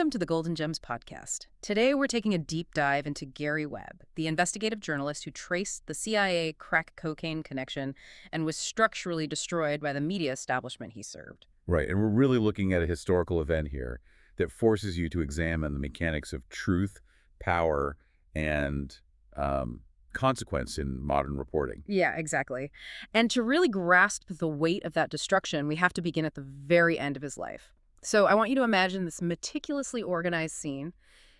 Welcome to the Golden Gems podcast. Today we're taking a deep dive into Gary Webb, the investigative journalist who traced the CIA crack cocaine connection and was structurally destroyed by the media establishment he served. Right, and we're really looking at a historical event here that forces you to examine the mechanics of truth, power, and consequence in modern reporting. Yeah, exactly. And to really grasp the weight of that destruction, we have to begin at the very end of his life. So I want you to imagine this meticulously organized scene.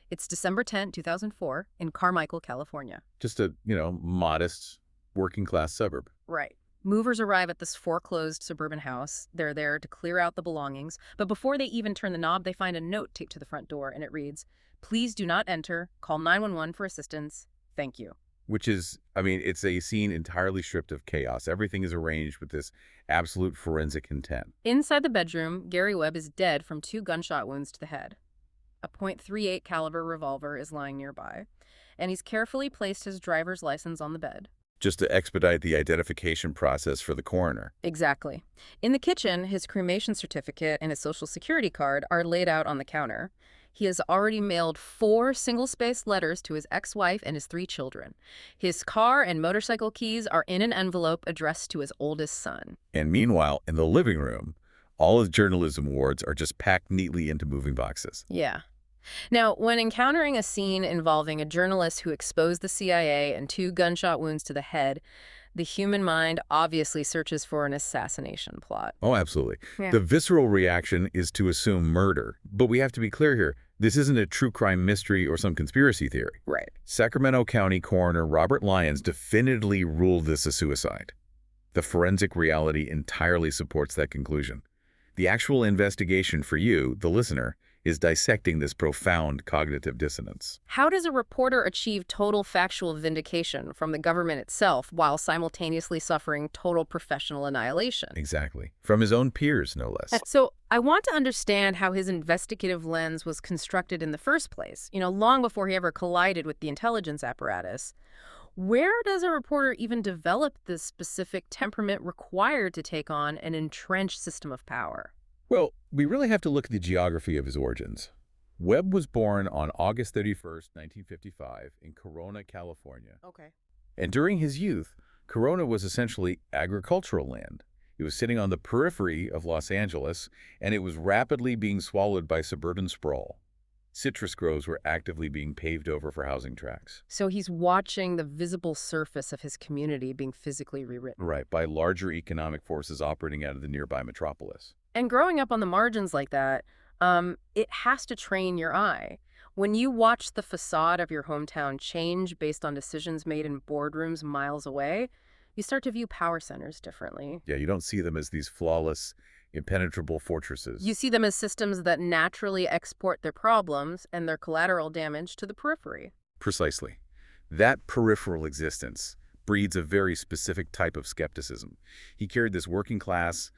It's December 10, 2004, in Carmichael, California. Just a, modest working-class suburb. Right. Movers arrive at this foreclosed suburban house. They're there to clear out the belongings. But before they even turn the knob, they find a note taped to the front door, and it reads, "Please do not enter. Call 911 for assistance. Thank you." Which is, it's a scene entirely stripped of chaos. Everything is arranged with this absolute forensic intent. Inside the bedroom, Gary Webb is dead from 2 gunshot wounds to the head. A .38 caliber revolver is lying nearby, and he's carefully placed his driver's license on the bed. Just to expedite the identification process for the coroner. Exactly. In the kitchen, his cremation certificate and his Social Security card are laid out on the counter. He has already mailed 4 single-spaced letters to his ex-wife and his 3 children. His car and motorcycle keys are in an envelope addressed to his oldest son. And meanwhile, in the living room, all his journalism awards are just packed neatly into moving boxes. Yeah. Now, when encountering a scene involving a journalist who exposed the CIA and 2 gunshot wounds to the head, the human mind obviously searches for an assassination plot. Oh, absolutely. Yeah. The visceral reaction is to assume murder. But we have to be clear here. This isn't a true crime mystery or some conspiracy theory. Right. Sacramento County Coroner Robert Lyons definitively ruled this a suicide. The forensic reality entirely supports that conclusion. The actual investigation for you, the listener, is dissecting this profound cognitive dissonance. How does a reporter achieve total factual vindication from the government itself while simultaneously suffering total professional annihilation? Exactly. From his own peers, no less. So I want to understand how his investigative lens was constructed in the first place, long before he ever collided with the intelligence apparatus. Where does a reporter even develop this specific temperament required to take on an entrenched system of power? Well, we really have to look at the geography of his origins. Webb was born on August 31st, 1955, in Corona, California. Okay. And during his youth, Corona was essentially agricultural land. It was sitting on the periphery of Los Angeles, and it was rapidly being swallowed by suburban sprawl. Citrus groves were actively being paved over for housing tracts. So he's watching the visible surface of his community being physically rewritten. Right, by larger economic forces operating out of the nearby metropolis. And growing up on the margins like that, it has to train your eye. When you watch the facade of your hometown change based on decisions made in boardrooms miles away, you start to view power centers differently. Yeah, you don't see them as these flawless, impenetrable fortresses. You see them as systems that naturally export their problems and their collateral damage to the periphery. Precisely. That peripheral existence breeds a very specific type of skepticism. He carried this working class,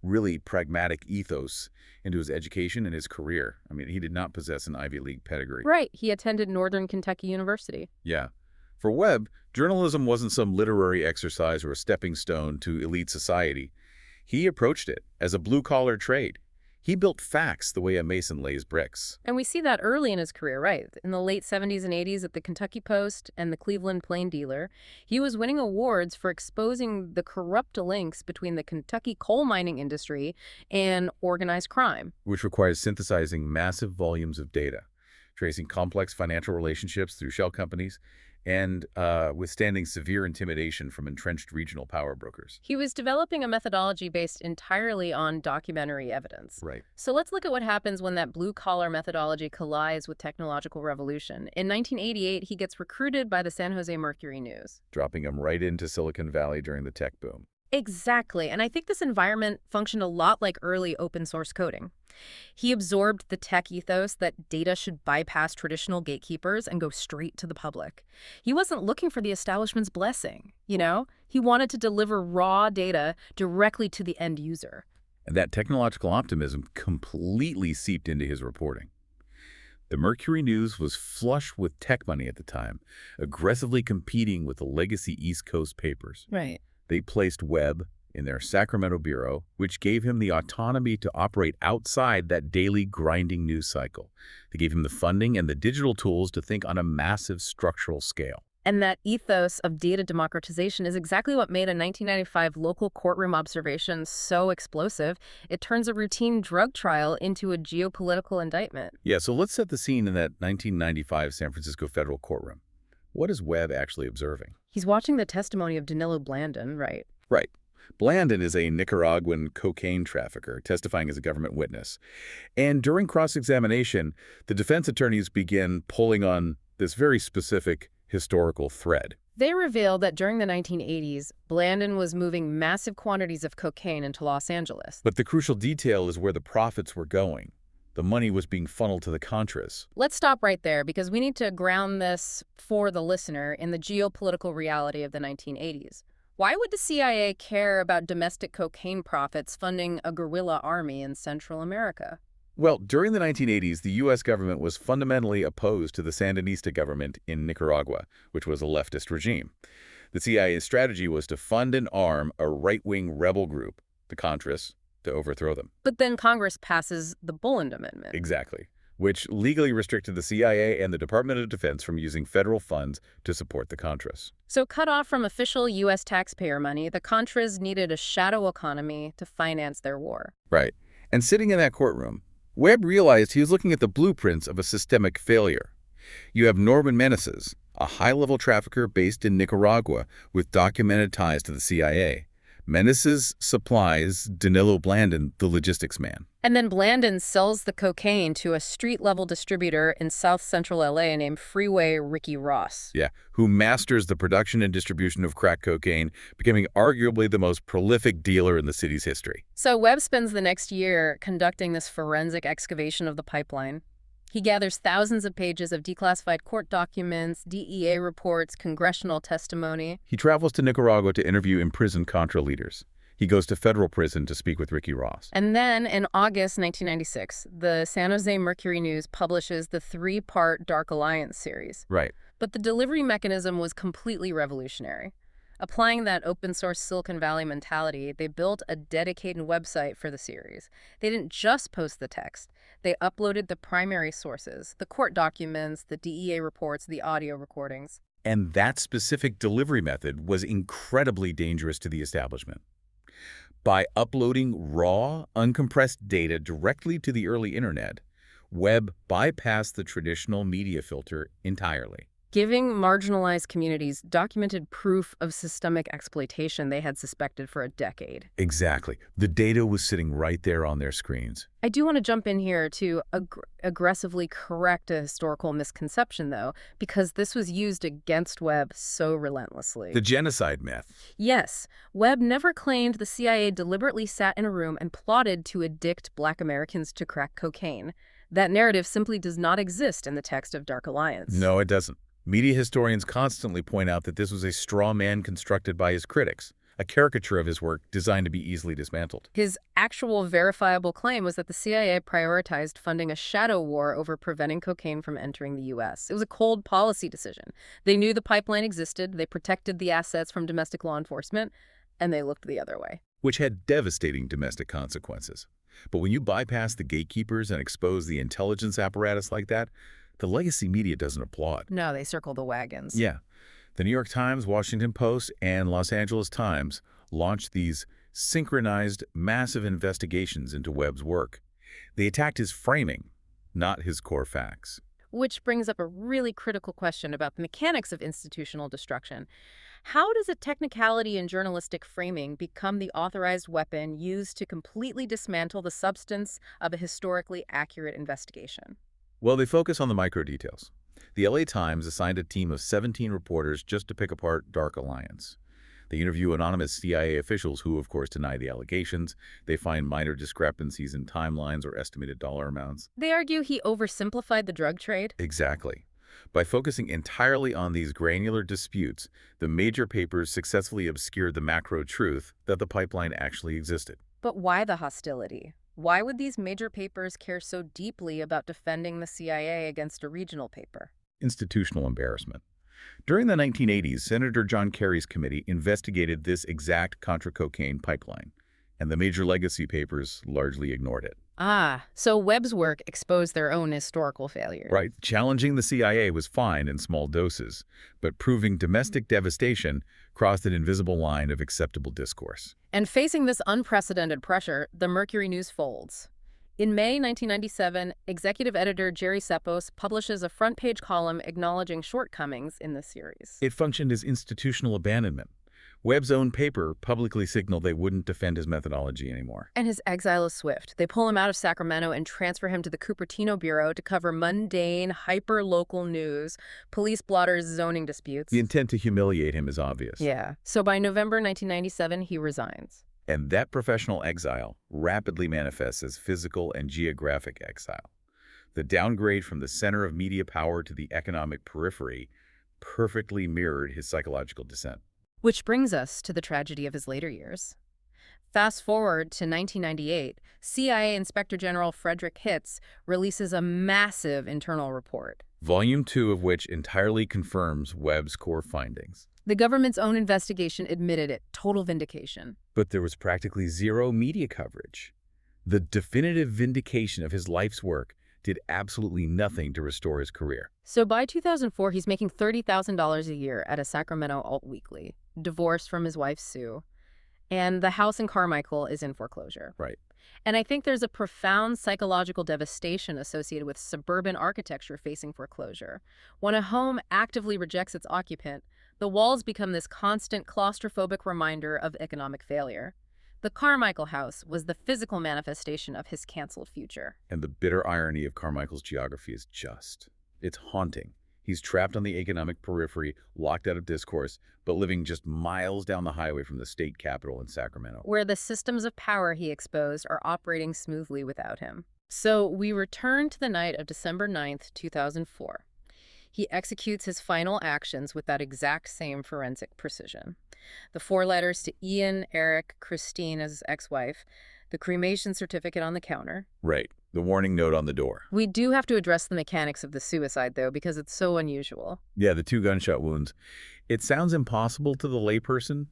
really pragmatic ethos into his education and his career. He did not possess an Ivy League pedigree. Right. He attended Northern Kentucky University. Yeah. For Webb, journalism wasn't some literary exercise or a stepping stone to elite society. He approached it as a blue-collar trade. He built facts the way a mason lays bricks. And we see that early in his career, right? In the late 70s and 80s at the Kentucky Post and the Cleveland Plain Dealer, he was winning awards for exposing the corrupt links between the Kentucky coal mining industry and organized crime. Which requires synthesizing massive volumes of data, tracing complex financial relationships through shell companies, and withstanding severe intimidation from entrenched regional power brokers. He was developing a methodology based entirely on documentary evidence. Right. So let's look at what happens when that blue-collar methodology collides with technological revolution. In 1988, he gets recruited by the San Jose Mercury News. Dropping him right into Silicon Valley during the tech boom. Exactly. And I think this environment functioned a lot like early open source coding. He absorbed the tech ethos that data should bypass traditional gatekeepers and go straight to the public. He wasn't looking for the establishment's blessing, He wanted to deliver raw data directly to the end user. And that technological optimism completely seeped into his reporting. The Mercury News was flush with tech money at the time, aggressively competing with the legacy East Coast papers. Right. They placed Webb in their Sacramento bureau, which gave him the autonomy to operate outside that daily grinding news cycle. They gave him the funding and the digital tools to think on a massive structural scale. And that ethos of data democratization is exactly what made a 1995 local courtroom observation so explosive. It turns a routine drug trial into a geopolitical indictment. Yeah, so let's set the scene in that 1995 San Francisco federal courtroom. What is Webb actually observing? He's watching the testimony of Danilo Blandon, right? Right. Blandon is a Nicaraguan cocaine trafficker testifying as a government witness. And during cross-examination, the defense attorneys begin pulling on this very specific historical thread. They revealed that during the 1980s, Blandon was moving massive quantities of cocaine into Los Angeles. But the crucial detail is where the profits were going. The money was being funneled to the Contras. Let's stop right there because we need to ground this for the listener in the geopolitical reality of the 1980s. Why would the CIA care about domestic cocaine profits funding a guerrilla army in Central America? Well, during the 1980s, the U.S. government was fundamentally opposed to the Sandinista government in Nicaragua, which was a leftist regime. The CIA's strategy was to fund and arm a right-wing rebel group, the Contras, to overthrow them. But then Congress passes the Bulland Amendment. Exactly, which legally restricted the CIA and the Department of Defense from using federal funds to support the Contras. So cut off from official U.S. taxpayer money, the Contras needed a shadow economy to finance their war. Right. And sitting in that courtroom, Webb realized he was looking at the blueprints of a systemic failure. You have Norman Meneses, a high-level trafficker based in Nicaragua with documented ties to the CIA. Meneses supplies Danilo Blandon, the logistics man. And then Blandon sells the cocaine to a street-level distributor in South Central LA named Freeway Ricky Ross. Yeah, who masters the production and distribution of crack cocaine, becoming arguably the most prolific dealer in the city's history. So Webb spends the next year conducting this forensic excavation of the pipeline. He gathers thousands of pages of declassified court documents, DEA reports, congressional testimony. He travels to Nicaragua to interview imprisoned Contra leaders. He goes to federal prison to speak with Ricky Ross. And then, in August 1996, the San Jose Mercury News publishes the 3-part Dark Alliance series. Right. But the delivery mechanism was completely revolutionary. Applying that open-source Silicon Valley mentality, they built a dedicated website for the series. They didn't just post the text. They uploaded the primary sources, the court documents, the DEA reports, the audio recordings. And that specific delivery method was incredibly dangerous to the establishment. By uploading raw, uncompressed data directly to the early internet, Webb bypassed the traditional media filter entirely, Giving marginalized communities documented proof of systemic exploitation they had suspected for a decade. Exactly. The data was sitting right there on their screens. I do want to jump in here to aggressively correct a historical misconception, though, because this was used against Webb so relentlessly. The genocide myth. Yes, Webb never claimed the CIA deliberately sat in a room and plotted to addict Black Americans to crack cocaine. That narrative simply does not exist in the text of Dark Alliance. No, it doesn't. Media historians constantly point out that this was a straw man constructed by his critics, a caricature of his work designed to be easily dismantled. His actual verifiable claim was that the CIA prioritized funding a shadow war over preventing cocaine from entering the U.S. It was a cold policy decision. They knew the pipeline existed, they protected the assets from domestic law enforcement, and they looked the other way. Which had devastating domestic consequences. But when you bypass the gatekeepers and expose the intelligence apparatus like that, the legacy media doesn't applaud. No, they circle the wagons. Yeah. The New York Times, Washington Post, and Los Angeles Times launched these synchronized, massive investigations into Webb's work. They attacked his framing, not his core facts. Which brings up a really critical question about the mechanics of institutional destruction. How does a technicality in journalistic framing become the authorized weapon used to completely dismantle the substance of a historically accurate investigation? Well, they focus on the micro details. The LA Times assigned a team of 17 reporters just to pick apart Dark Alliance. They interview anonymous CIA officials who, of course, deny the allegations. They find minor discrepancies in timelines or estimated dollar amounts. They argue he oversimplified the drug trade. Exactly. By focusing entirely on these granular disputes, the major papers successfully obscured the macro truth that the pipeline actually existed. But why the hostility? Why would these major papers care so deeply about defending the CIA against a regional paper? Institutional embarrassment. During the 1980s, Senator John Kerry's committee investigated this exact Contra cocaine pipeline, and the major legacy papers largely ignored it. Ah, so Webb's work exposed their own historical failures. Right? Challenging the CIA was fine in small doses, but proving domestic devastation crossed an invisible line of acceptable discourse. And facing this unprecedented pressure, the Mercury News folds. In May 1997, executive editor Jerry Sepos publishes a front-page column acknowledging shortcomings in the series. It functioned as institutional abandonment. Webb's own paper publicly signaled they wouldn't defend his methodology anymore. And his exile is swift. They pull him out of Sacramento and transfer him to the Cupertino Bureau to cover mundane, hyper-local news, police blotters, zoning disputes. The intent to humiliate him is obvious. Yeah. So by November 1997, he resigns. And that professional exile rapidly manifests as physical and geographic exile. The downgrade from the center of media power to the economic periphery perfectly mirrored his psychological descent. Which brings us to the tragedy of his later years. Fast forward to 1998, CIA Inspector General Frederick Hitz releases a massive internal report. Volume 2 of which entirely confirms Webb's core findings. The government's own investigation admitted it, total vindication. But there was practically zero media coverage. The definitive vindication of his life's work did absolutely nothing to restore his career. So by 2004, he's making $30,000 a year at a Sacramento alt weekly, divorced from his wife, Sue, and the house in Carmichael is in foreclosure. Right. And I think there's a profound psychological devastation associated with suburban architecture facing foreclosure. When a home actively rejects its occupant, the walls become this constant claustrophobic reminder of economic failure. The Carmichael house was the physical manifestation of his canceled future. And the bitter irony of Carmichael's geography is just. It's haunting. He's trapped on the economic periphery, locked out of discourse, but living just miles down the highway from the state capitol in Sacramento. Where the systems of power he exposed are operating smoothly without him. So we return to the night of December 9th, 2004. He executes his final actions with that exact same forensic precision. The 4 letters to Ian, Eric, Christine as his ex-wife, the cremation certificate on the counter. Right. The warning note on the door. We do have to address the mechanics of the suicide, though, because it's so unusual. Yeah, the 2 gunshot wounds. It sounds impossible to the layperson,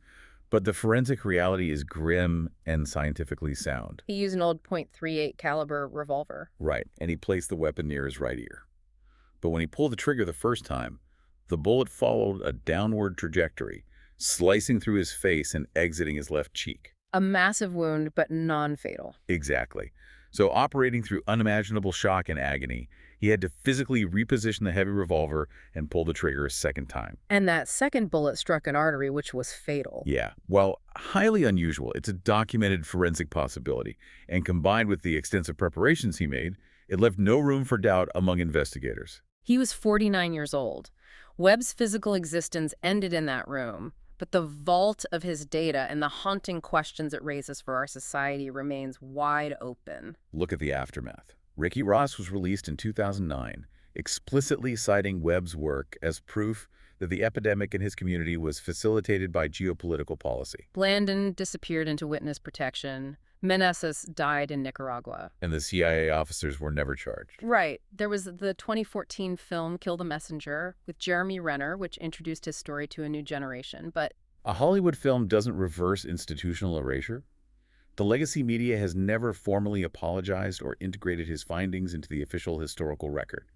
but the forensic reality is grim and scientifically sound. He used an old .38 caliber revolver. Right, and he placed the weapon near his right ear. But when he pulled the trigger the first time, the bullet followed a downward trajectory, slicing through his face and exiting his left cheek. A massive wound, but non-fatal. Exactly. So operating through unimaginable shock and agony, he had to physically reposition the heavy revolver and pull the trigger a second time. And that second bullet struck an artery, which was fatal. Yeah, while highly unusual, it's a documented forensic possibility, and combined with the extensive preparations he made, it left no room for doubt among investigators. He was 49 years old. Webb's physical existence ended in that room, but the vault of his data and the haunting questions it raises for our society remains wide open. Look at the aftermath. Ricky Ross was released in 2009, explicitly citing Webb's work as proof that the epidemic in his community was facilitated by geopolitical policy. Blandon disappeared into witness protection. Meneses died in Nicaragua. And the CIA officers were never charged. Right. There was the 2014 film Kill the Messenger with Jeremy Renner, which introduced his story to a new generation, but A Hollywood film doesn't reverse institutional erasure. The legacy media has never formally apologized or integrated his findings into the official historical record.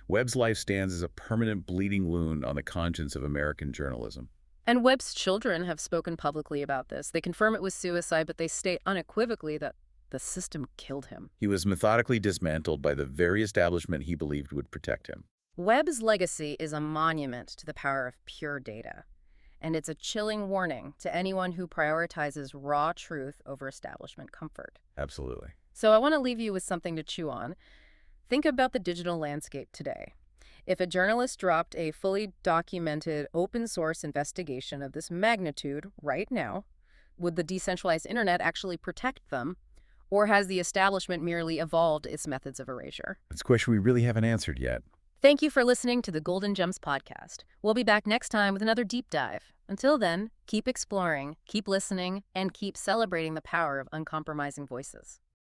Webb's life stands as a permanent bleeding wound on the conscience of American journalism. And Webb's children have spoken publicly about this. They confirm it was suicide, but they state unequivocally that the system killed him. He was methodically dismantled by the very establishment he believed would protect him. Webb's legacy is a monument to the power of pure data. And it's a chilling warning to anyone who prioritizes raw truth over establishment comfort. Absolutely. So I want to leave you with something to chew on. Think about the digital landscape today. If a journalist dropped a fully documented open source investigation of this magnitude right now, would the decentralized internet actually protect them? Or has the establishment merely evolved its methods of erasure? It's a question we really haven't answered yet. Thank you for listening to the Golden Gems podcast. We'll be back next time with another deep dive. Until then, keep exploring, keep listening, and keep celebrating the power of uncompromising voices.